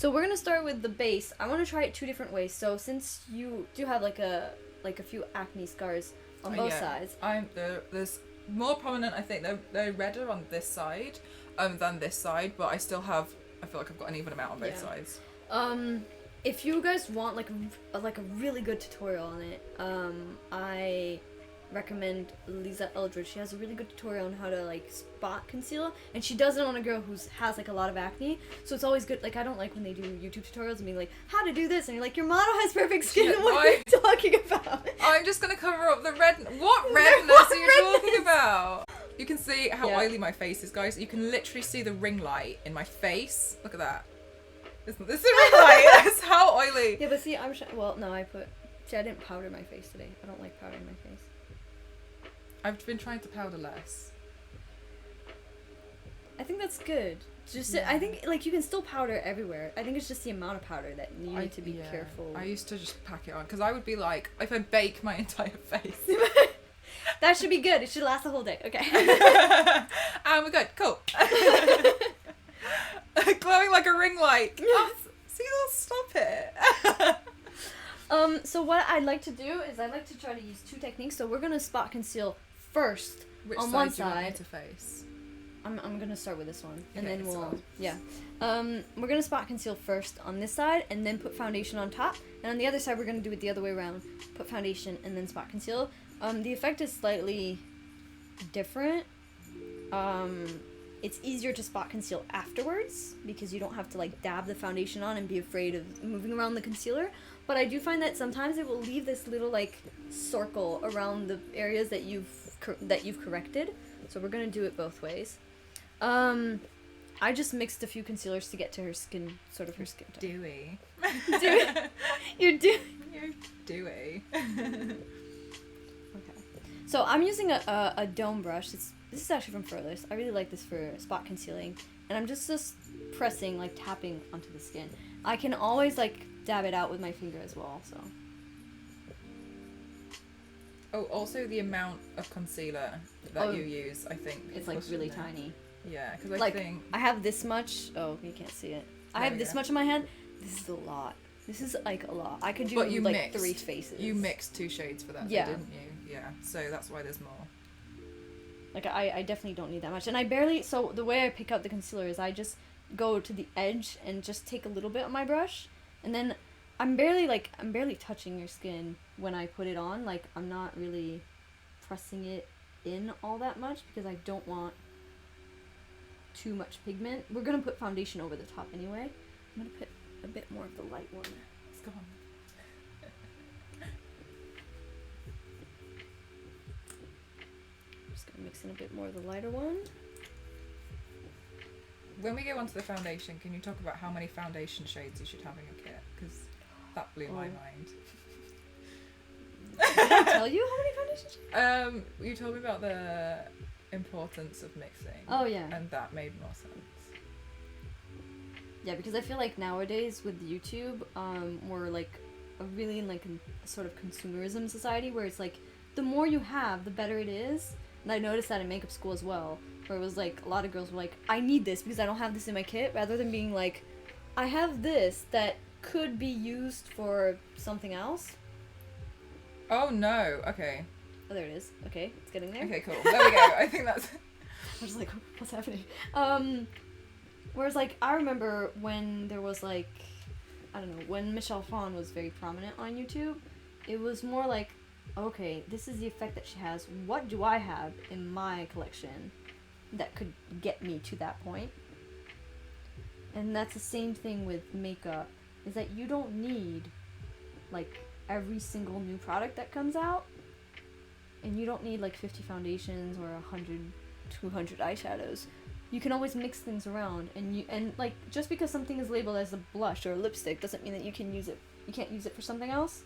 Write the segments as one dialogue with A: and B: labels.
A: So we're gonna start with the base. I want to try it 2 different ways. So since you do have like a few acne scars on both sides,
B: there's more prominent. I think they're redder on this side, than this side. But I feel like I've got an even amount on both sides.
A: If you guys want like a really good tutorial on it, I recommend Lisa Eldridge. She has a really good tutorial on how to like spot conceal, and she does it on a girl who has like a lot of acne. So it's always good. Like I don't like when they do YouTube tutorials and being like how to do this, and you're like your model has perfect skin.
B: Yeah,
A: what are you talking about?
B: I'm just gonna cover up the red. What redness are you talking about? You can see how oily my face is, guys. You can literally see the ring light in my face. Look at that. This is a ring light. That's how oily.
A: Yeah, but see, I didn't powder my face today. I don't like powdering my face.
B: I've been trying to powder less.
A: I think that's good. I think like you can still powder everywhere. I think it's just the amount of powder that you need to be careful.
B: I used to just pack it on because I would be like, if I bake my entire face.
A: That should be good. It should last the whole day. Okay.
B: And we're good. Cool. Glowing like a ring light. Oh, see, stop it.
A: So what I'd like to do is I'd like to try to use 2 techniques. So we're gonna spot conceal first.
B: Which
A: on
B: side
A: one
B: do you want me
A: side.
B: to face?
A: I'm gonna start with this one, and
B: Okay,
A: then we'll
B: so-
A: we're gonna spot conceal first on this side, and then put foundation on top. And on the other side, we're gonna do it the other way around. Put foundation and then spot conceal. The effect is slightly different. It's easier to spot conceal afterwards because you don't have to like dab the foundation on and be afraid of moving around the concealer. But I do find that sometimes it will leave this little like circle around the areas that you've corrected. So we're gonna do it both ways. I just mixed a few concealers to get to her skin, sort of her skin tone.
B: Dewy.
A: You're dewy.
B: You're dewy.
A: Okay. So I'm using a dome brush. This is actually from Furthest. I really like this for spot concealing. And I'm just pressing, like tapping onto the skin. I can always like dab it out with my finger as well, so.
B: Oh, also the amount of concealer that you use, I think.
A: It's like really tiny.
B: Yeah, because
A: like,
B: think...
A: I have this much. Oh, you can't see it. I have this much in my hand. This is a lot. This is like a lot. I could do like 3 faces.
B: You mixed 2 shades for that, didn't you? Yeah, so that's why there's more.
A: Like, I definitely don't need that much. And I barely... So, the way I pick out the concealer is I just go to the edge and just take a little bit on my brush. And then I'm barely touching your skin when I put it on. Like, I'm not really pressing it in all that much because I don't want too much pigment. We're going to put foundation over the top anyway. I'm going to put a bit more of the light one.
B: It's gone.
A: Just going to mix in a bit more of the lighter one.
B: When we go onto the foundation, can you talk about how many foundation shades you should have in your kit? Because that blew my mind.
A: Did I tell you how many foundation shades?
B: You told me about the importance of mixing.
A: Oh, yeah.
B: And that made more sense.
A: Yeah, because I feel like nowadays with YouTube, we're like really in like a sort of consumerism society where it's like the more you have, the better it is. And I noticed that in makeup school as well, where it was like a lot of girls were like, I need this because I don't have this in my kit, rather than being like, I have this that could be used for something else.
B: Oh no, okay.
A: Oh, there it is. Okay, it's getting there.
B: Okay, cool. There we go. I think that's...
A: I was like, what's happening? Whereas, like, I remember when there was, like, I don't know, when Michelle Phan was very prominent on YouTube, it was more like, okay, this is the effect that she has. What do I have in my collection that could get me to that point? And that's the same thing with makeup, is that you don't need, like, every single new product that comes out. And you don't need, like, 50 foundations or 100, 200 eyeshadows. You can always mix things around, and like, just because something is labeled as a blush or a lipstick doesn't mean that you can't use it for something else.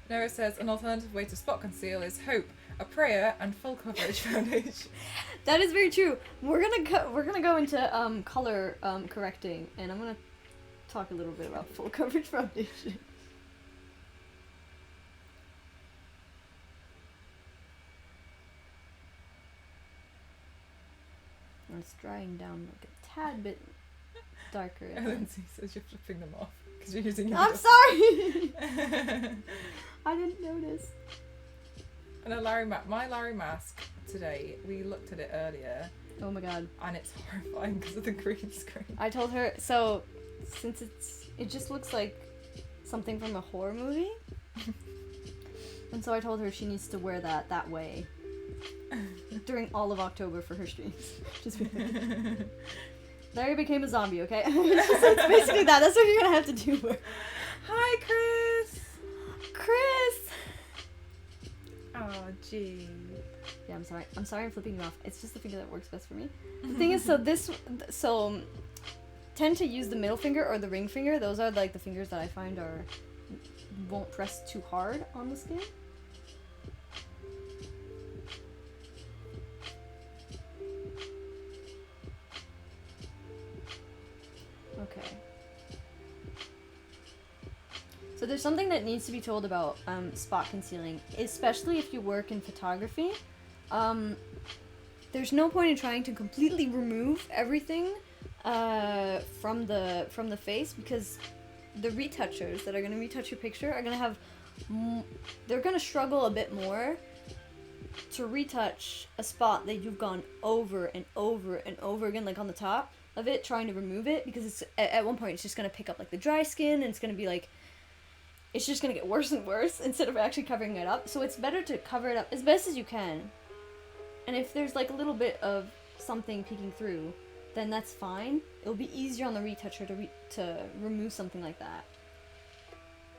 B: Noah says an alternative way to spot conceal is Hope, a prayer, and full coverage foundation.
A: That is very true. We're gonna go into color correcting, and I'm gonna talk a little bit about full coverage foundation. It's drying down like a tad bit darker.
B: And then she says you're flipping them off because you're using your
A: I'm sorry! I didn't notice.
B: And my Larry mask today, we looked at it earlier.
A: Oh my god.
B: And it's horrifying because of the green screen.
A: I told her, so, since it just looks like something from a horror movie. And so I told her she needs to wear that way. During all of October for her streams. Just Larry became a zombie, okay? It's basically that. That's what you're gonna have to do.
B: Hi, Chris!
A: Chris!
B: Oh, gee.
A: Yeah, I'm sorry. I'm sorry I'm flipping you off. It's just the finger that works best for me. The thing is, so tend to use the middle finger or the ring finger. Those are like the fingers that I find won't press too hard on the skin. Okay. So there's something that needs to be told about spot concealing, especially if you work in photography. There's no point in trying to completely remove everything from the face, because the retouchers that are going to retouch your picture are going to have they're going to struggle a bit more to retouch a spot that you've gone over and over and over again, like on the top of it, trying to remove it, because it's at one point it's just going to pick up like the dry skin, and it's going to be like, it's just going to get worse and worse instead of actually covering it up. So it's better to cover it up as best as you can. And if there's like a little bit of something peeking through, then that's fine. It'll be easier on the retoucher to remove something like that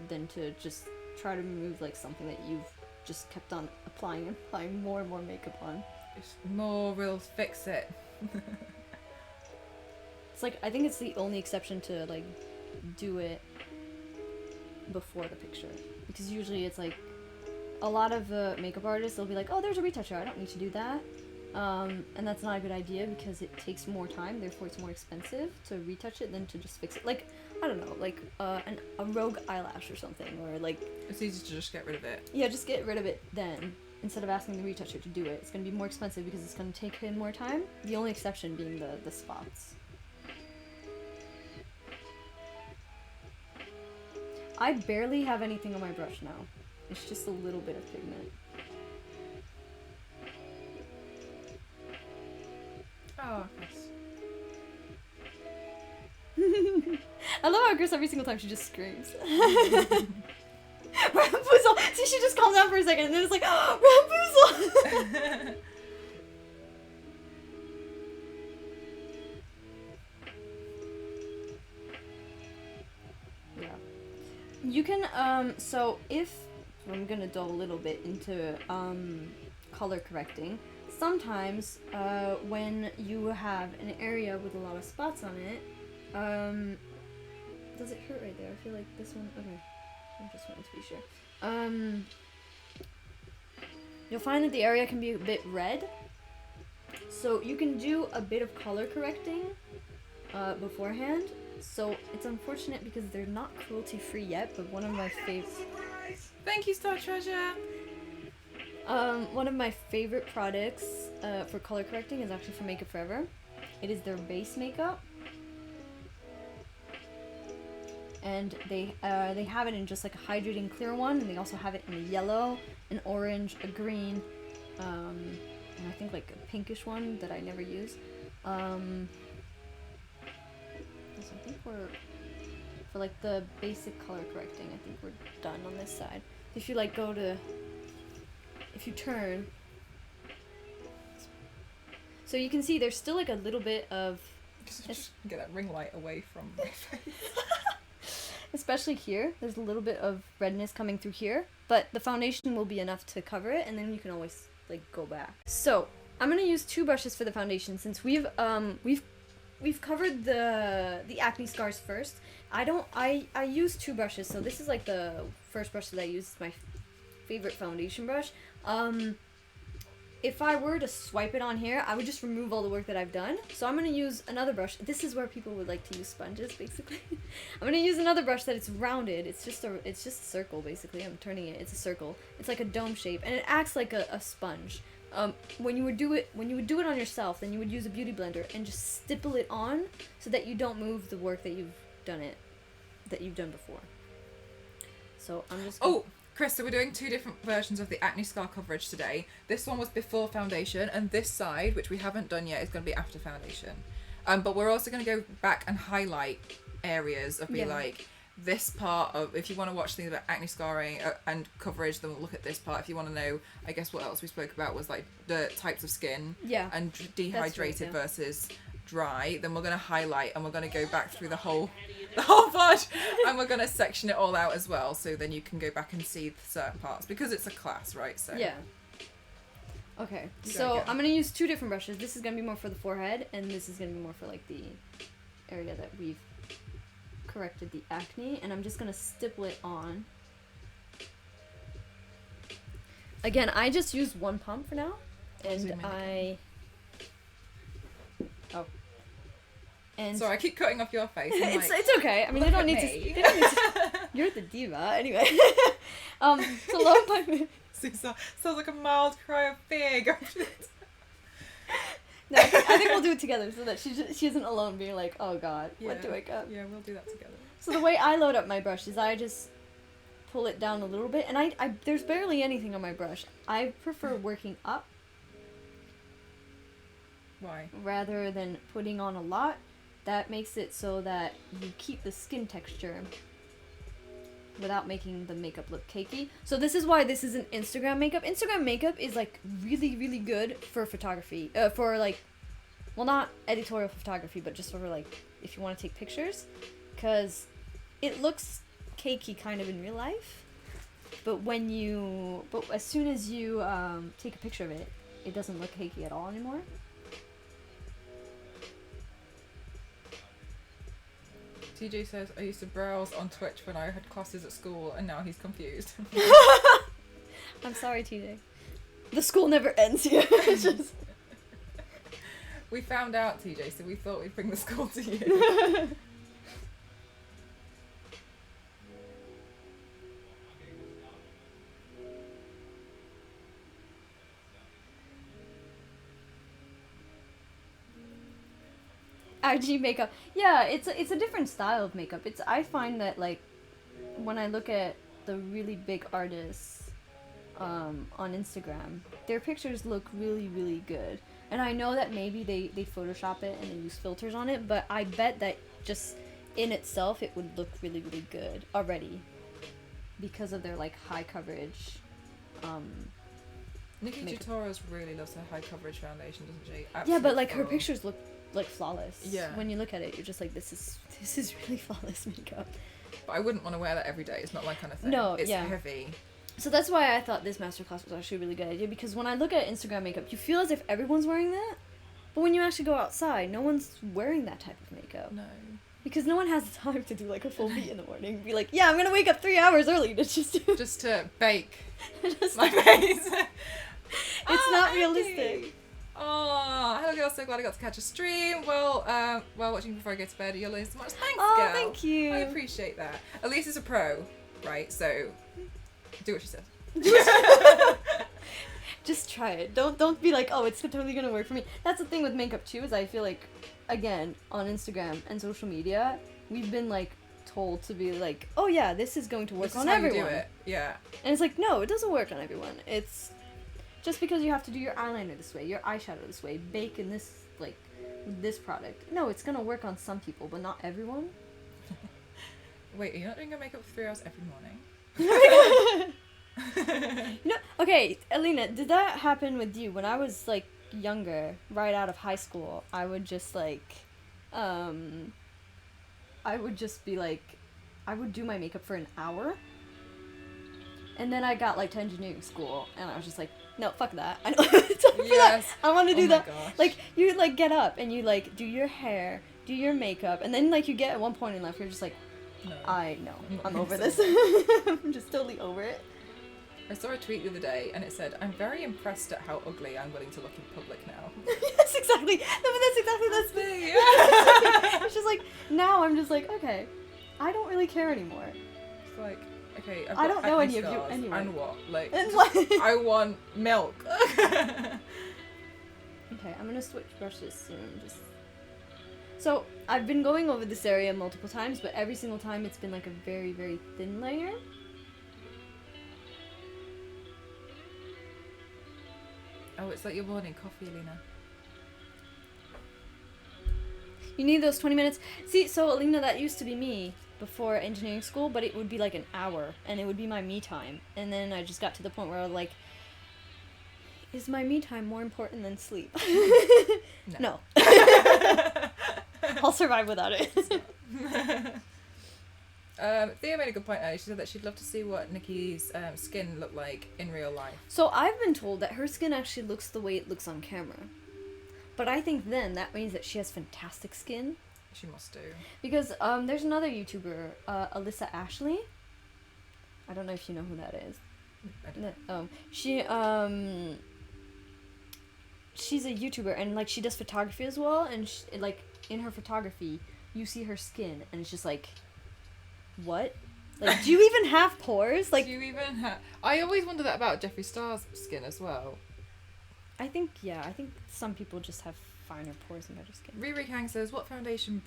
A: than to just try to remove like something that you've just kept on applying more and more makeup on.
B: It's more will fix it.
A: It's like, I think it's the only exception to like do it before the picture, because usually it's like a lot of makeup artists, they'll be like, oh, there's a retoucher, I don't need to do that, and that's not a good idea because it takes more time, therefore it's more expensive to retouch it than to just fix it. Like, I don't know, like a rogue eyelash or something, or like,
B: it's easy to just get rid of it.
A: Yeah, just get rid of it then, instead of asking the retoucher to do it. It's going to be more expensive because it's going to take him more time, the only exception being the spots. I barely have anything on my brush now. It's just a little bit of pigment.
B: Oh, nice.
A: I love how Chris, every single time, she just screams. Ramboozle! See, she just calms down for a second and then it's like, oh, Ramboozle! You can, so if, I'm gonna delve a little bit into, color correcting. Sometimes, when you have an area with a lot of spots on it, does it hurt right there? I feel like this one, okay. I just wanted to be sure. You'll find that the area can be a bit red. So you can do a bit of color correcting, beforehand. So it's unfortunate because they're not cruelty free yet, but one of my
B: Thank you, Star Treasure.
A: One of my favorite products for color correcting is actually from Makeup Forever. It is their base makeup, and they have it in just like a hydrating clear one, and they also have it in a yellow, an orange, a green, and I think like a pinkish one that I never use. So I think we're, for like the basic color correcting, I think we're done on this side. If you like if you turn, so you can see there's still like a little bit of,
B: Just get that ring light away from my face.
A: especially here, there's a little bit of redness coming through here, but the foundation will be enough to cover it, and then you can always like go back. So I'm gonna use two brushes for the foundation since we've covered the acne scars first. I use two brushes, so this is like the first brush that I use. It's my favorite foundation brush. If I were to swipe it on here, I would just remove all the work that I've done. So I'm gonna use another brush. This is where people would like to use sponges, basically. I'm gonna use another brush that it's rounded. It's just a circle, basically. I'm turning it. It's a circle. It's like a dome shape, and it acts like a sponge. when you would do it on yourself, then you would use a beauty blender and just stipple it on so that you don't move the work that you've done before. So I'm just
B: Oh, Chris, so we're doing 2 different versions of the acne scar coverage today. This one was before foundation, and this side, which we haven't done yet, is going to be after foundation. But we're also going to go back and highlight areas of like this part of, if you want to watch things about acne scarring and coverage, then we'll look at this part. If you want to know, I guess what else we spoke about was like the types of skin and dehydrated versus dry, then we're going to highlight and we're going to go back through the whole pod, and we're going to section it all out as well, so then you can go back and see certain parts, because it's a class, right? So
A: okay, so I'm going to use 2 different brushes. This is going to be more for the forehead, and this is going to be more for like the area that we've corrected the acne, and I'm just going to stipple it on. Again, I just used 1 pump for now, and
B: sorry, I keep cutting off your face.
A: It's okay. I mean, they don't need to. You're the diva, anyway. So lower my.
B: Sounds like a mild cry of fear.
A: No, I think we'll do it together so that she isn't alone being like, oh god, what do I got?
B: Yeah, we'll do that together.
A: So the way I load up my brush is I just pull it down a little bit, and I there's barely anything on my brush. I prefer working up.
B: Why?
A: Rather than putting on a lot. That makes it so that you keep the skin texture without making the makeup look cakey. So this is why this isn't Instagram makeup. Instagram makeup is like really, really good for photography. For like, well, not editorial photography, but just for like if you want to take pictures, because it looks cakey kind of in real life. But as soon as you take a picture of it, it doesn't look cakey at all anymore.
B: TJ says, I used to browse on Twitch when I had classes at school, and now he's confused.
A: I'm sorry, TJ. The school never ends here. Just...
B: We found out, TJ, so we thought we'd bring the school to you.
A: IG makeup. Yeah, it's a different style of makeup. I find that like when I look at the really big artists on Instagram, their pictures look really, really good. And I know that maybe they Photoshop it and they use filters on it, but I bet that just in itself it would look really, really good already because of their like high coverage.
B: Nikki Tutorials really loves her high coverage foundation, doesn't she?
A: Absolutely. Yeah, but like her pictures look like flawless.
B: Yeah. When
A: you look at it, you're just like, this is really flawless makeup.
B: But I wouldn't want to wear that every day. It's not my kind of thing.
A: No,
B: it's heavy.
A: So that's why I thought this masterclass was actually a really good idea, because when I look at Instagram makeup, you feel as if everyone's wearing that, but when you actually go outside, no one's wearing that type of makeup.
B: No.
A: Because no one has the time to do like a full beat in the morning. Be like, yeah, I'm gonna wake up 3 hours early to just
B: to bake my face.
A: It's not realistic.
B: Oh, hello girl, so glad I got to catch a stream. Well, watching before I go to bed, you'll learn so much. Thanks, girl.
A: Thank you.
B: I appreciate that. Elise is a pro, right? So, do what she says.
A: Just try it. Don't be like, oh, it's totally gonna work for me. That's the thing with makeup too, is I feel like, again, on Instagram and social media, we've been like told to be like, oh yeah, this is going to work on everyone.
B: You do it. Yeah.
A: And it's like, no, it doesn't work on everyone. It's just because you have to do your eyeliner this way, your eyeshadow this way, bake in this, like, with this product. No, it's gonna work on some people, but not everyone.
B: Wait, are you not doing your makeup for 3 hours every morning?
A: Okay, Alina, did that happen with you? When I was, like, younger, right out of high school, I would just, like, I would just be, like, I would do my makeup for an hour. And then I got, like, to engineering school, and I was just like, no, fuck that. I don't have time for that. I want to do that.
B: Gosh.
A: Like, you, like, get up, and you, like, do your hair, do your makeup, and then, like, you get at one point in life, you're just like,
B: no.
A: I'm over this. I'm just totally over it.
B: I saw a tweet the other day, and it said, I'm very impressed at how ugly I'm willing to look in public now.
A: Yes, exactly. No, but that's me. It's just like, now I'm just like, okay, I don't really care anymore.
B: It's like, Okay,
A: I don't know
B: acne
A: any of you
B: scars.
A: anyway.
B: And what? Like,
A: And
B: just-
A: like-
B: I want milk.
A: Okay, I'm gonna switch brushes soon. So I've been going over this area multiple times, but every single time it's been like a very, very thin layer.
B: Oh, it's like your morning coffee, Alina.
A: You need those 20 minutes. See, so Alina, that used to be me before engineering school, but it would be like an hour, and it would be my me time. And then I just got to the point where I was like, is my me time more important than sleep? No. I'll survive without it.
B: Thea made a good point earlier. She said that she'd love to see what Nikki's skin looked like in real life.
A: So I've been told that her skin actually looks the way it looks on camera. But I think then that means that she has fantastic skin.
B: She must do.
A: Because there's another YouTuber, Alyssa Ashley. I don't know if you know who that is.
B: I don't.
A: She's a YouTuber, and like she does photography as well, and like in her photography you see her skin and it's just like, what? Like, do you even have pores? Like,
B: do you even have... I always wonder that about Jeffree Star's skin as well.
A: I think some people just have finer pores and better skin.
B: Riri Kang says, what foundation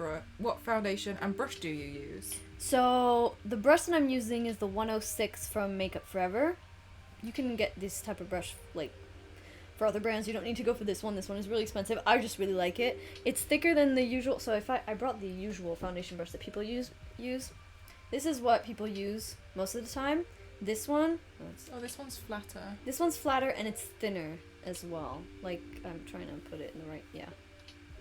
B: and brush do you use?
A: So the brush that I'm using is the 106 from Makeup Forever. You can get this type of brush like for other brands. You don't need to go for this one. This one is really expensive. I just really like it. It's thicker than the usual. So if I brought the usual foundation brush that people use. This is what people use most of the time. This one.
B: Oh, this one's flatter.
A: This one's flatter and it's thinner as well. Like, I'm trying to put it in the right.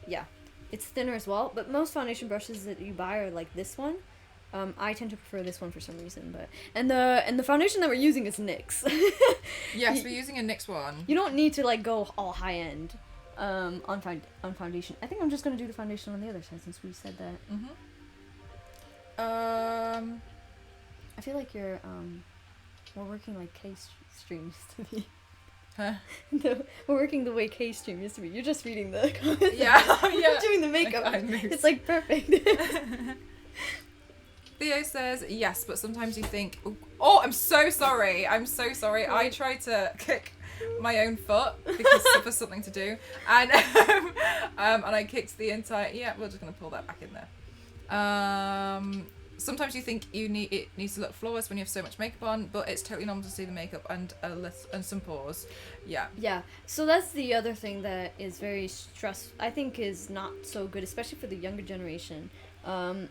A: Yeah. It's thinner as well. But most foundation brushes that you buy are like this one. I tend to prefer this one for some reason, but and the foundation that we're using is NYX.
B: Yes, we're using a NYX one.
A: You don't need to like go all high end on foundation. I think I'm just gonna do the foundation on the other side since we said that. I feel like we're working like K-Stream used to be.
B: Huh?
A: We're working the way K-Stream used to be. You're just reading the comments.
B: Yeah.
A: You're doing the makeup. It's like perfect.
B: Theo says, yes, but sometimes you think, oh, I'm so sorry. I tried to kick my own foot because for something to do. And I kicked the entire, we're just going to pull that back in there. Sometimes you think it needs to look flawless when you have so much makeup on, but it's totally normal to see the makeup and some pores. Yeah. Yeah.
A: So that's the other thing that is very I think is not so good, especially for the younger generation.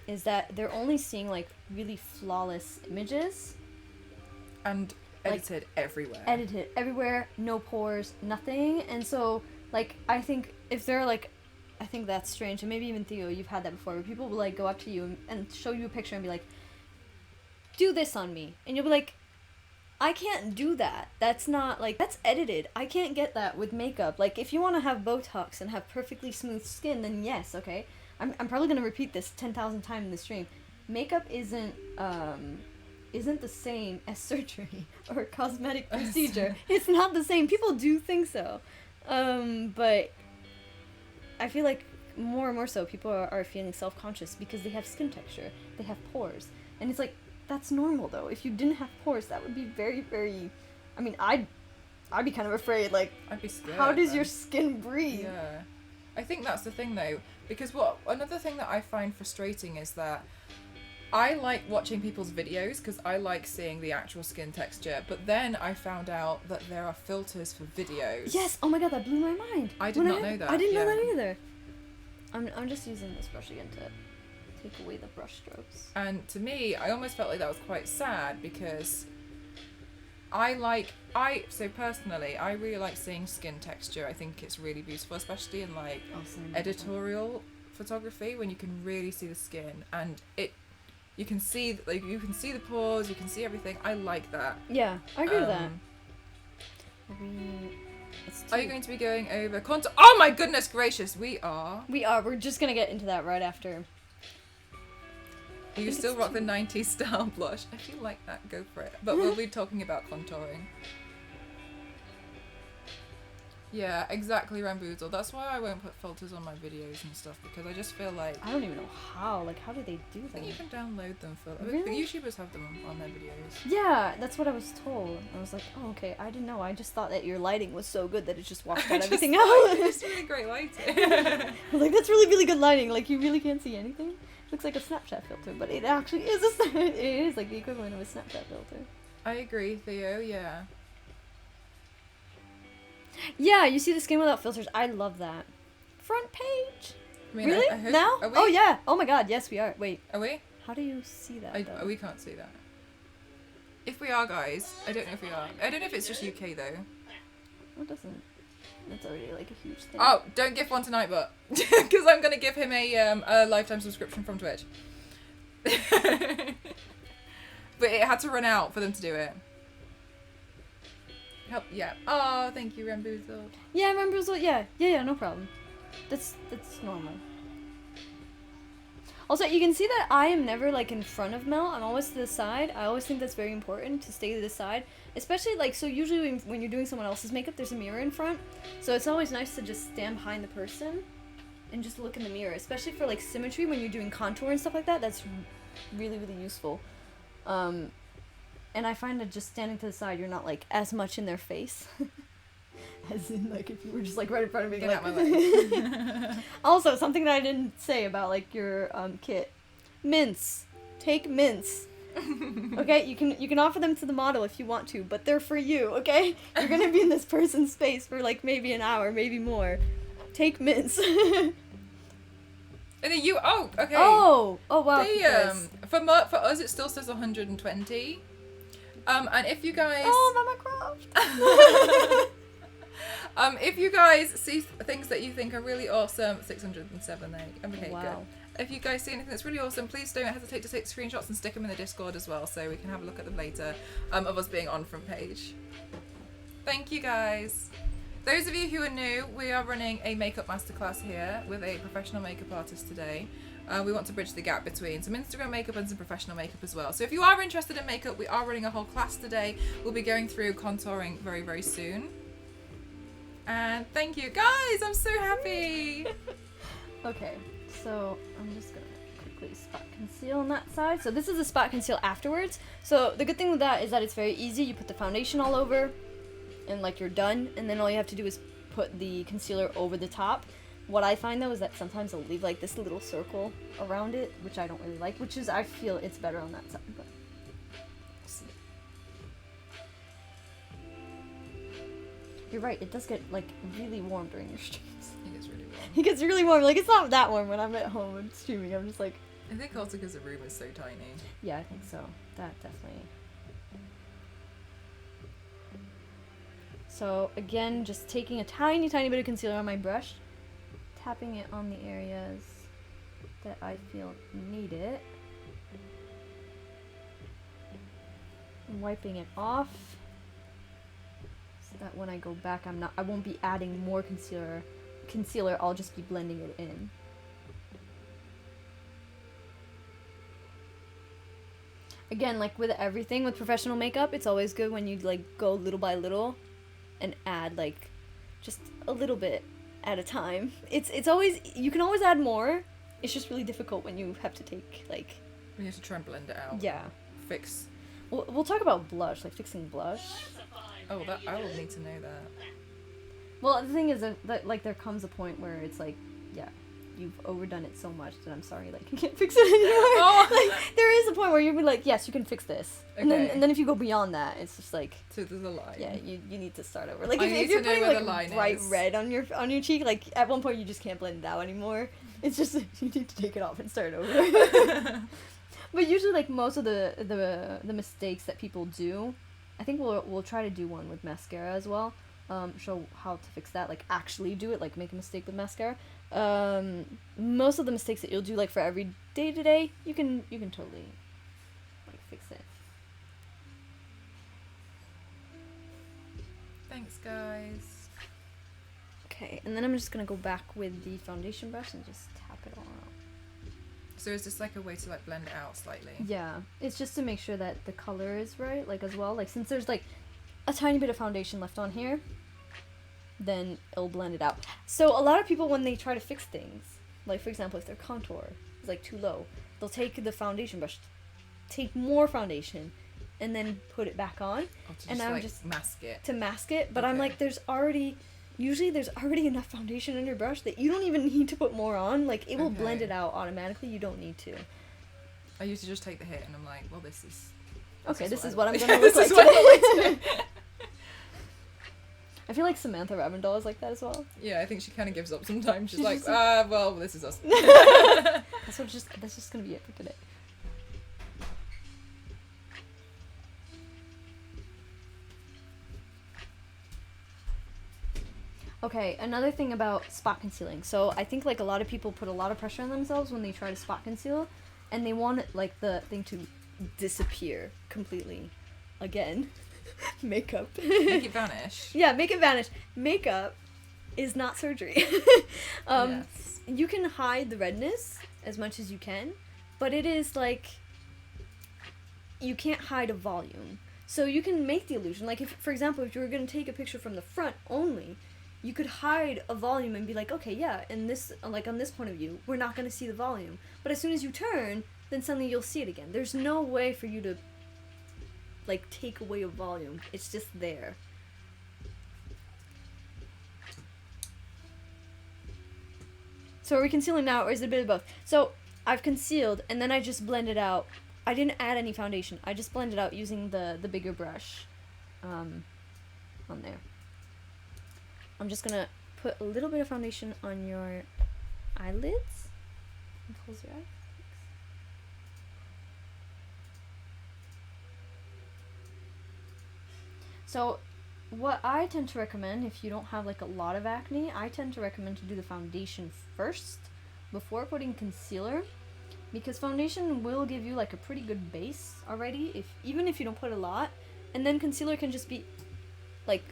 A: Is that they're only seeing like really flawless images
B: and edited
A: everywhere, no pores, nothing. And so like I think if they're like, I think that's strange, and maybe even Theo, you've had that before, where people will like go up to you and show you a picture and be like, do this on me, and you'll be like, I can't do that. That's not like, that's edited. I can't get that with makeup. Like, if you want to have Botox and have perfectly smooth skin, then yes, okay. I'm probably gonna repeat this 10,000 times in the stream. Makeup isn't the same as surgery or cosmetic procedure. It's not the same. People do think so, but I feel like more and more so people are feeling self-conscious because they have skin texture, they have pores, and it's like, that's normal though. If you didn't have pores, that would be very, very, I mean, I'd be kind of afraid, like,
B: I'd be scared.
A: How does your skin breathe?
B: Yeah. I think that's the thing though, because another thing that I find frustrating is that I like watching people's videos because I like seeing the actual skin texture, but then I found out that there are filters for videos.
A: Yes, oh my god, that blew my mind.
B: I did not know that.
A: I didn't know that either. I'm just using this brush again to take away the brush strokes.
B: And to me, I almost felt like that was quite sad because personally, I really like seeing skin texture. I think it's really beautiful, especially in like editorial photography when you can really see the skin and you can see the pores, you can see everything. I like that.
A: Yeah, I agree with that.
B: Are you going to be going over contour? Oh my goodness gracious, we are.
A: We're just gonna get into that right after.
B: You still rock the 90s style blush. If you like that, go for it. But we'll be talking about contouring. Yeah, exactly, Ramboozle. That's why I won't put filters on my videos and stuff, because I just feel like...
A: I don't even know how. Like, how do they do
B: I
A: that?
B: think you can download them for...
A: Really?
B: The YouTubers have them on their videos.
A: Yeah, that's what I was told. I was like, oh, okay, I didn't know. I just thought that your lighting was so good that it just washed out everything out.
B: It's really great lighting.
A: I was like, that's really, really good lighting. Like, you really can't see anything. It looks like a Snapchat filter, but it actually is it is like the equivalent of a Snapchat filter.
B: I agree, Theo, yeah.
A: Yeah, you see this game without filters. I love that. Front page.
B: I mean,
A: Really?
B: I hope,
A: Now?
B: Are we?
A: Oh, yeah. Oh, my God. Yes, we are. Wait.
B: Are we?
A: How do you see that, though?
B: We can't see that. If we are, guys, I don't know if we are. I don't know if it's just UK, though.
A: It doesn't. That's already, like, a huge thing.
B: Oh, don't give one tonight, but... Because I'm going to give him a lifetime subscription from Twitch. But it had to run out for them to do it. Help, yeah. Oh, thank you, Ramboozle.
A: Yeah, Ramboozle. Yeah, no problem. That's normal. Also, you can see that I am never, like, in front of Mel. I'm always to the side. I always think that's very important to stay to the side. Especially, like, so usually when you're doing someone else's makeup, there's a mirror in front. So it's always nice to just stand behind the person and just look in the mirror. Especially for, like, symmetry when you're doing contour and stuff like that. That's really, really useful. And I find that just standing to the side, you're not, like, as much in their face. As in, like, if you were just, like, right in front of me.
B: Get
A: like,
B: out my way.
A: Also, something that I didn't say about, like, your kit. Mints. Take mints. Okay? You can offer them to the model if you want to, but they're for you, okay? You're gonna be in this person's space for, like, maybe an hour, maybe more. Take mints.
B: And then you... Oh, okay.
A: Oh, wow.
B: They, for us, it still says 120. And if you guys...
A: Oh, Mama Croft.
B: If you guys see things that you think are really awesome, 607 there. Okay,
A: Wow.
B: good. If you guys see anything that's really awesome, please don't hesitate to take screenshots and stick them in the Discord as well, so we can have a look at them later, of us being on front page. Thank you, guys. Those of you who are new, we are running a makeup masterclass here with a professional makeup artist today. We want to bridge the gap between some Instagram makeup and some professional makeup as well. So if you are interested in makeup, we are running a whole class today. We'll be going through contouring very, very soon. And thank you, guys. I'm so happy.
A: Okay, so I'm just gonna quickly spot conceal on that side. So this is a spot conceal afterwards. So the good thing with that is that it's very easy. You put the foundation all over and like you're done, and then all you have to do is put the concealer over the top. What I find though is that sometimes I'll leave like this little circle around it, which I don't really like, which is I feel it's better on that side, but we'll see. You're right, it does get like really warm during your streams.
B: It gets really warm.
A: It gets really warm. Like it's not that warm when I'm at home and streaming. I'm just like,
B: I think also because the room is so tiny.
A: yeah, I think so. That definitely. So again, just taking a tiny, tiny bit of concealer on my brush, tapping it on the areas that I feel need it, and wiping it off, so that when I go back, I won't be adding more concealer. I'll just be blending it in. Again, like with everything with professional makeup, it's always good when you like go little by little and add like just a little bit at a time. It's always, you can always add more. It's just really difficult when you have to take like,
B: We have to try and blend it out.
A: yeah.
B: Fix.
A: We'll talk about blush, like fixing blush.
B: Oh, that I will need to know that.
A: Well, the thing is that like there comes a point where it's like, yeah, you've overdone it so much that I'm sorry, like you can't fix it anymore.
B: Oh.
A: Like there is a point where you'll be like, yes, you can fix this,
B: Okay.
A: and then if you go beyond that, it's just like,
B: So there's a line.
A: yeah, you need to start over. Like
B: I
A: if
B: need
A: you're
B: to know
A: putting
B: where the
A: like
B: line
A: bright
B: is.
A: red on your cheek, like at one point you just can't blend it out anymore. It's just you need to take it off and start over. But usually, like most of the mistakes that people do, I think we'll try to do one with mascara as well. Show how to fix that, like actually do it, like make a mistake with mascara. Most of the mistakes that you'll do, like for every day to day, you can totally like fix it.
B: Thanks, guys.
A: Okay, and then I'm just gonna go back with the foundation brush and just tap it all out.
B: So is this like a way to like blend it out slightly?
A: Yeah, it's just to make sure that the color is right, like as well. Like since there's like a tiny bit of foundation left on here, then it'll blend it out. So a lot of people, when they try to fix things, like for example, if their contour is like too low, they'll take the foundation brush, take more foundation, and then put it back on.
B: And I'm just mask it.
A: To mask it, but I'm like, usually there's already enough foundation on your brush that you don't even need to put more on. Like, it will blend it out automatically. You don't need to.
B: I used to just take the hit, and I'm like, well, this is
A: what I'm gonna look like today. I feel like Samantha Ravindell is like that as well.
B: Yeah, I think she kind of gives up sometimes. She's like, well, this is us.
A: That's just gonna be it for today. Okay, another thing about spot concealing. So I think like a lot of people put a lot of pressure on themselves when they try to spot conceal, and they want like the thing to disappear completely. Again, makeup.
B: Make it vanish.
A: Yeah, make it vanish. Makeup is not surgery.
B: Yes.
A: You can hide the redness as much as you can, but it is like you can't hide a volume. So you can make the illusion. Like if, for example, if you were going to take a picture from the front only, you could hide a volume and be like, okay, yeah, in this, like on this point of view, we're not going to see the volume. But as soon as you turn, then suddenly you'll see it again. There's no way for you to, like, take away a volume. It's just there. So are we concealing now, or is it a bit of both? So I've concealed, and then I just blended out. I didn't add any foundation. I just blended out using the bigger brush on there. I'm just gonna put a little bit of foundation on your eyelids. And close your eyes. So what I tend to recommend, if you don't have like a lot of acne, I tend to recommend to do the foundation first before putting concealer, because foundation will give you like a pretty good base already, even if you don't put a lot, and then concealer can just be like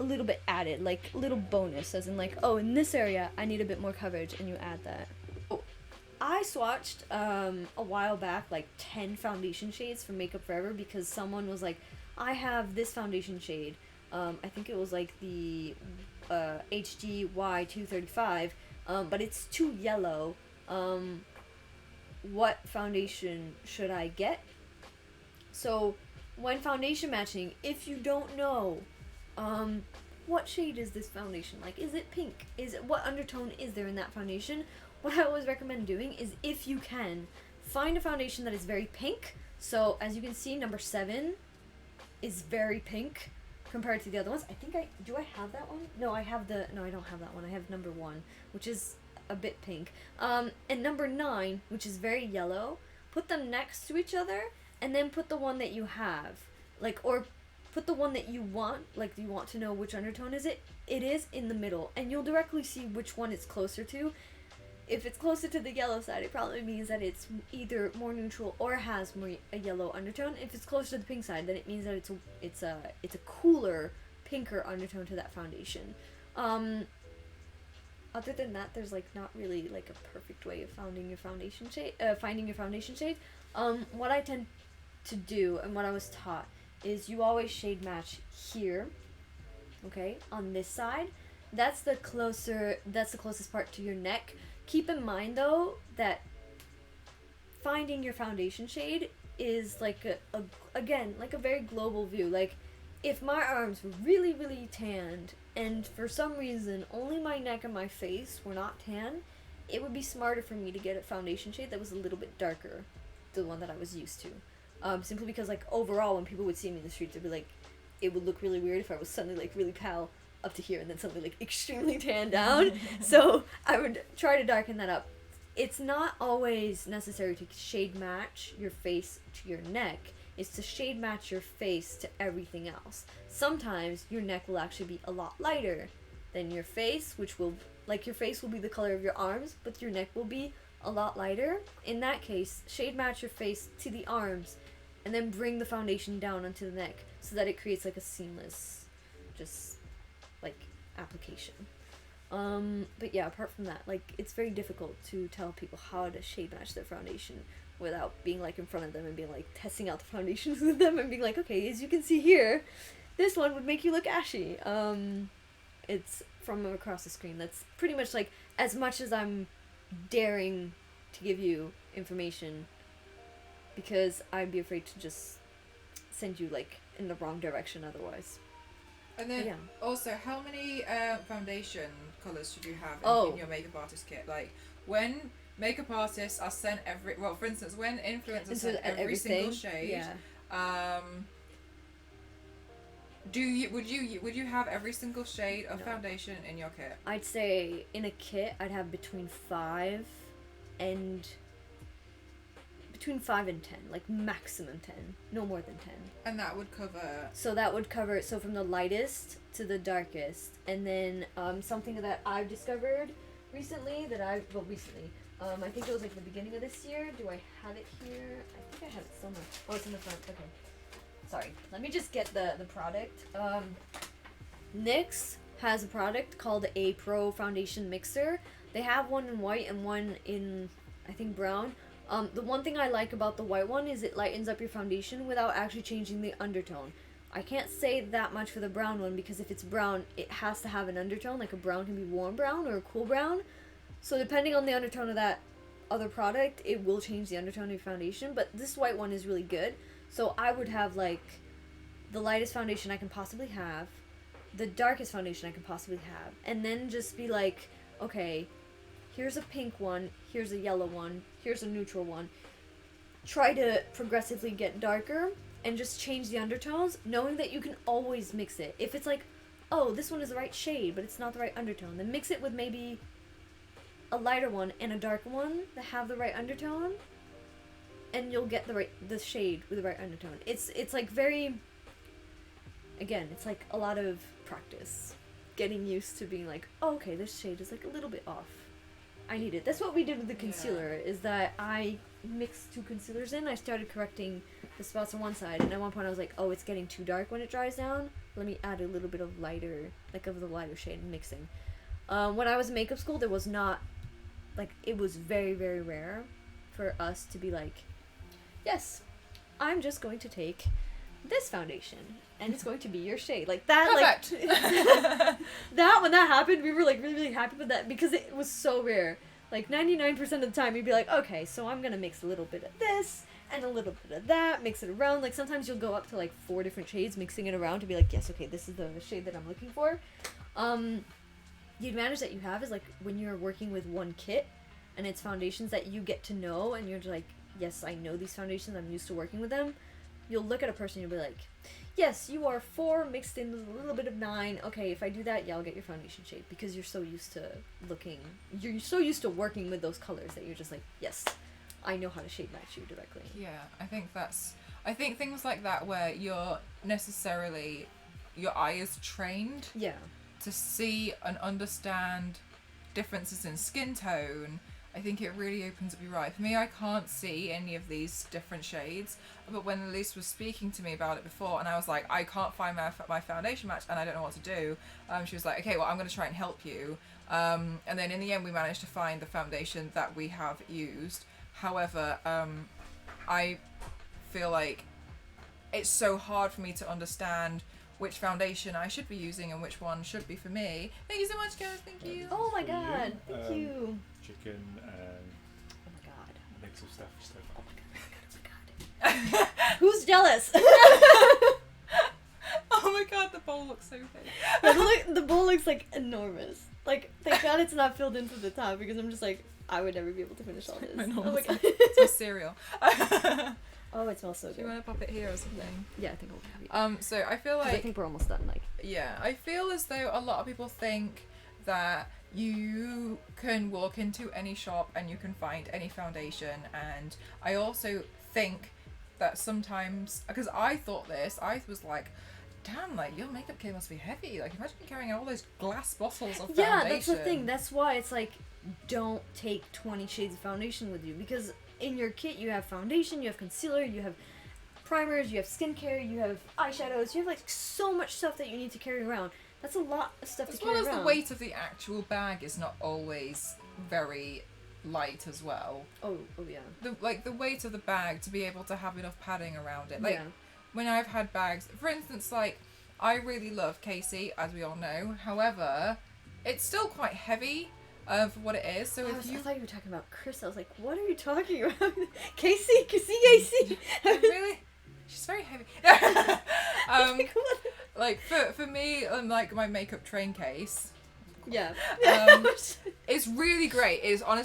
A: a little bit added, like a little bonus, as in like, oh, in this area I need a bit more coverage, and you add that. Oh, I swatched a while back like 10 foundation shades from Makeup Forever because someone was like, I have this foundation shade, I think it was like the HGY 235, but it's too yellow, what foundation should I get? So when foundation matching, if you don't know what shade is this foundation, like is it pink, what undertone is there in that foundation, what I always recommend doing is, if you can, find a foundation that is very pink. So as you can see, number 7 is very pink compared to the other ones. I think I have that one? No, I don't have that one. I have number 1, which is a bit pink. And number 9, which is very yellow. Put them next to each other, and then put the one that you have, like, or put the one that you want, like you want to know which undertone it is in the middle, and you'll directly see which one it's closer to. If it's closer to the yellow side, it probably means that it's either more neutral or has a yellow undertone. If it's closer to the pink side, then it means that it's a cooler, pinker undertone to that foundation. Other than that, there's like not really like a perfect way of finding your foundation shade. What I tend to do, and what I was taught, is you always shade match here, okay, on this side. That's the closest part to your neck. Keep in mind though that finding your foundation shade is like again like a very global view. Like if my arms were really, really tanned, and for some reason only my neck and my face were not tan, it would be smarter for me to get a foundation shade that was a little bit darker than the one that I was used to. Simply because, like, overall, when people would see me in the streets, it'd be like, it would look really weird if I was suddenly like really pale up to here and then suddenly like extremely tan down. So I would try to darken that up. It's not always necessary to shade match your face to your neck. It's to shade match your face to everything else. Sometimes your neck will actually be a lot lighter than your face, which will, like, your face will be the color of your arms, but your neck will be a lot lighter. In that case, shade match your face to the arms and then bring the foundation down onto the neck so that it creates like a seamless just like application. But yeah, apart from that, like, it's very difficult to tell people how to shade match their foundation without being like in front of them and being like testing out the foundations with them and being like, okay, as you can see here, this one would make you look ashy. it's from across the screen. That's pretty much like as much as I'm daring to give you information, because I'd be afraid to just send you like in the wrong direction otherwise.
B: And then
A: Yeah.
B: also, how many foundation colours should you have
A: Oh.
B: in your makeup artist kit? Like, when makeup artists are sent for instance, when influencers send every single shade,
A: Yeah.
B: would you have every single shade of
A: No.
B: foundation in your kit?
A: I'd say in a kit I'd have between 5 and 10, like maximum 10, no more than 10.
B: And that would cover.
A: So that would cover, so from the lightest to the darkest, and then something that I've discovered recently I think it was like the beginning of this year. Do I have it here? I think I have it somewhere. Oh, it's in the front. Okay. Sorry. Let me just get the product. NYX has a product called a Pro Foundation Mixer. They have one in white and one in, I think, brown. The one thing I like about the white one is it lightens up your foundation without actually changing the undertone. I can't say that much for the brown one, because if it's brown, it has to have an undertone. Like a brown can be warm brown or a cool brown. So depending on the undertone of that other product, it will change the undertone of your foundation. But this white one is really good. So I would have like the lightest foundation I can possibly have, the darkest foundation I can possibly have, and then just be like, okay, here's a pink one, here's a yellow one, here's a neutral one. Try to progressively get darker and just change the undertones, knowing that you can always mix it. If it's like, oh, this one is the right shade, but it's not the right undertone, then mix it with maybe a lighter one and a darker one that have the right undertone, and you'll get the shade with the right undertone. It's like very, again, it's like a lot of practice, getting used to being like, oh, okay, this shade is like a little bit off. I need it. That's what we did with the concealer, is that I mixed 2 concealers in. I started correcting the spots on one side, and at one point I was like, oh, it's getting too dark when it dries down. Let me add a little bit of lighter, like of the lighter shade mixing. When I was in makeup school, there was not, like, it was very, very rare for us to be like, yes, I'm just going to take this foundation and it's going to be your shade, like that.
B: Perfect.
A: Like that, when that happened, we were like really, really happy with that, because it was so rare. Like 99% of the time you'd be like, okay, so I'm gonna mix a little bit of this and a little bit of that, mix it around. Like sometimes you'll go up to like 4 different shades, mixing it around to be like, yes, okay, this is the shade that I'm looking for. The advantage that you have is like when you're working with one kit and it's foundations that you get to know, and you're just like, yes, I know these foundations, I'm used to working with them. You'll look at a person and you'll be like, yes, you are 4 mixed in with a little bit of 9. Okay, if I do that, yeah, I'll get your foundation shade, because you're so used to you're so used to working with those colors that you're just like, yes, I know how to shade match you directly.
B: Yeah, I think things like that where your eye is trained
A: Yeah.
B: to see and understand differences in skin tone. I think it really opens up your eye. For me, I can't see any of these different shades, but when Elise was speaking to me about it before, and I was like, I can't find my foundation match and I don't know what to do, she was like, okay, well, I'm going to try and help you. And then in the end, we managed to find the foundation that we have used. However, I feel like it's so hard for me to understand which foundation I should be using and which one should be for me. Thank you so much, guys. Thank you.
A: Oh my god, thank you.
C: Chicken and
A: Oh my god.
C: a mix of stuff.
A: Oh my god, oh my god, oh my god. Who's jealous?
B: Oh my god, the bowl looks so big.
A: The bowl looks like enormous. Like, thank god it's not filled into the top, because I'm just like, I would never be able to finish all this.
B: My
A: Oh
B: normal
A: my god.
B: It's my cereal.
A: Oh, it smells so
B: Do
A: good.
B: you want to pop it here or something?
A: Yeah, I think I'll be.
B: So I feel
A: 'Cause I
B: like,
A: think we're almost done. Like,
B: yeah, I feel as though a lot of people think that you can walk into any shop and you can find any foundation, and I also think that sometimes, because I thought this, I was like, damn, like your makeup kit must be heavy. Like imagine carrying all those glass bottles of foundation.
A: yeah, that's the thing. That's why it's like, don't take 20 shades of foundation with you, because in your kit you have foundation, you have concealer, you have primers, you have skincare, you have eyeshadows, you have like so much stuff that you need to carry around. That's a lot of stuff
B: As
A: to carry
B: well as
A: around.
B: the weight of the actual bag is not always very light as well.
A: Oh yeah.
B: The weight of the bag to be able to have enough padding around it. Like
A: yeah.
B: when I've had bags, for instance, like I really love Casey, as we all know. However, it's still quite heavy of what it is. So
A: I
B: if you
A: thought you were talking about Chris. I was like, what are you talking about? Casey.
B: really, she's very heavy.
A: Like, what?
B: Like for me, like my makeup train case.
A: Yeah.
B: It's really great. It's one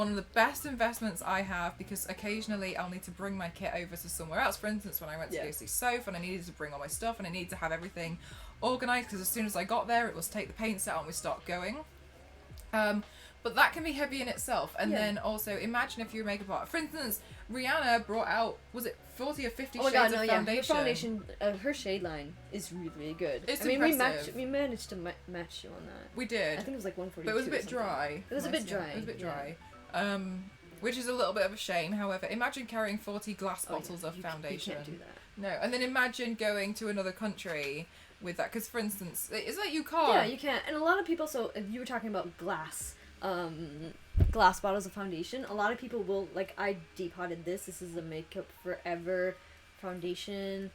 B: of the best investments I have, because occasionally I'll need to bring my kit over to somewhere else. For instance, when I went to go see Soph and I needed to bring all my stuff and I needed to have everything organised, because as soon as I got there it was take the paints out and we start going. But that can be heavy in itself. And then also imagine if you're a makeup artist. For instance, Rihanna brought out, was it 40 or 50 shades of foundation?
A: Her foundation, her shade line is really good.
B: It's
A: impressive. We managed to match you on that.
B: We did.
A: I think it was like 142.
B: But it was a bit dry.
A: It was a bit dry.
B: It was a bit dry. Which is a little bit of a shame. However, imagine carrying 40 glass bottles of foundation.
A: You can't do that.
B: No, and then imagine going to another country with that. Because, for instance, it's like you can't.
A: Yeah, you can't. And a lot of people, so if you were talking about glass bottles of foundation, a lot of people will, like, I depotted this. This is the Makeup Forever foundation.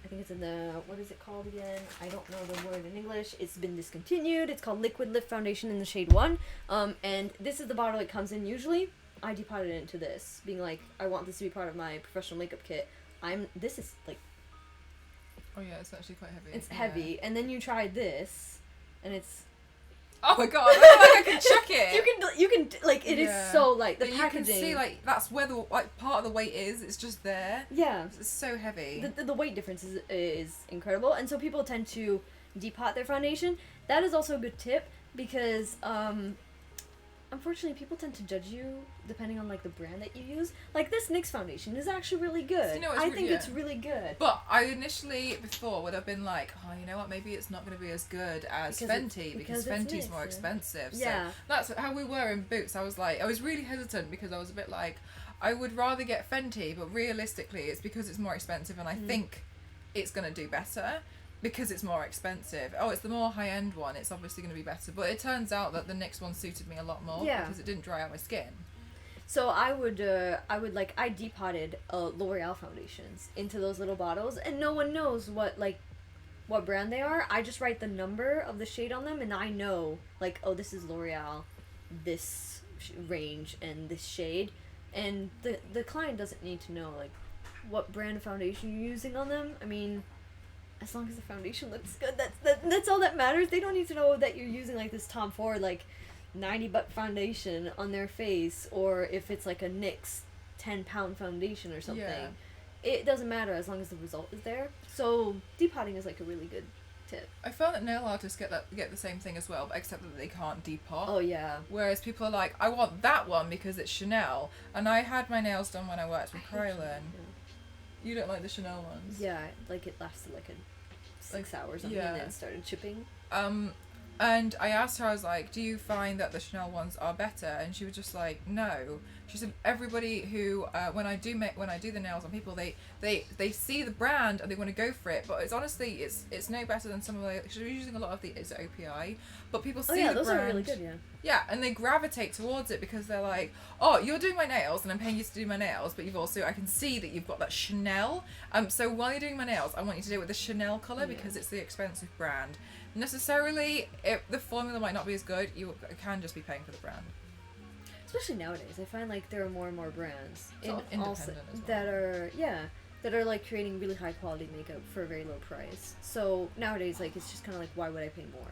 A: I think it's in the, what is it called again? I don't know the word in English. It's been discontinued. It's called Liquid Lift Foundation in the shade 1. And this is the bottle it comes in usually. I depotted it into this, being like, I want this to be part of my professional makeup kit. This is, like...
B: Oh yeah, it's actually quite heavy.
A: It's heavy. And then you try this, and it's...
B: Oh my god, I feel like I can chuck it.
A: You can like, it is so light. The
B: but
A: packaging.
B: You can see, like, that's where the, like, part of the weight is. It's just there.
A: Yeah.
B: It's so heavy.
A: The weight difference is incredible, and so people tend to depot their foundation. That is also a good tip, because unfortunately people tend to judge you depending on, like, the brand that you use. Like, this NYX foundation is actually really good.
B: You know,
A: I think it's really good.
B: But I initially before would have been like, oh, you know what, maybe it's not going to be as good as Fenty, because Fenty's more expensive.
A: Yeah.
B: So that's how we were in Boots. I was really hesitant, because I was a bit like, I would rather get Fenty, but realistically it's because it's more expensive, and I think it's going to do better because it's more expensive. Oh, it's the more high-end one, it's obviously going to be better. But it turns out that the NYX one suited me a lot more, because it didn't dry out my skin.
A: So I would I depotted L'Oreal foundations into those little bottles, and no one knows what brand they are. I just write the number of the shade on them, and I know, like, oh, this is L'Oreal, this range, and this shade. And the client doesn't need to know, like, what brand of foundation you're using on them. I mean, as long as the foundation looks good, that's all that matters. They don't need to know that you're using, like, this Tom Ford, like, 90 foundation on their face, or if it's like a NYX 10-pound foundation or something.
B: Yeah.
A: It doesn't matter as long as the result is there. So depotting is like a really good tip.
B: I found that nail artists get the same thing as well, but except that they can't depot.
A: Oh yeah.
B: Whereas people are like, I want that one because it's Chanel, and I had my nails done when I worked with Krylon.
A: Yeah.
B: You don't like the Chanel ones?
A: Yeah, like it lasted like 6 hours on me, and then it started chipping.
B: And I asked her, I was like, do you find that the Chanel ones are better? And she was just like, no. She said everybody who, when I do the nails on people, they see the brand and they want to go for it. But it's honestly, it's no better than some of the, she's using a lot of the, it's OPI. But people see the
A: those
B: brand.
A: Are really good, yeah.
B: Yeah, and they gravitate towards it because they're like, oh, you're doing my nails and I'm paying you to do my nails, but you've also, I can see that you've got that Chanel. So while you're doing my nails, I want you to do it with the Chanel colour because it's the expensive brand. Necessarily, the formula might not be as good. You can just be paying for the brand.
A: Especially nowadays, I find like there are more and more brands
B: that
A: are like creating really high quality makeup for a very low price. So nowadays, like, it's just kind of like, why would I pay more?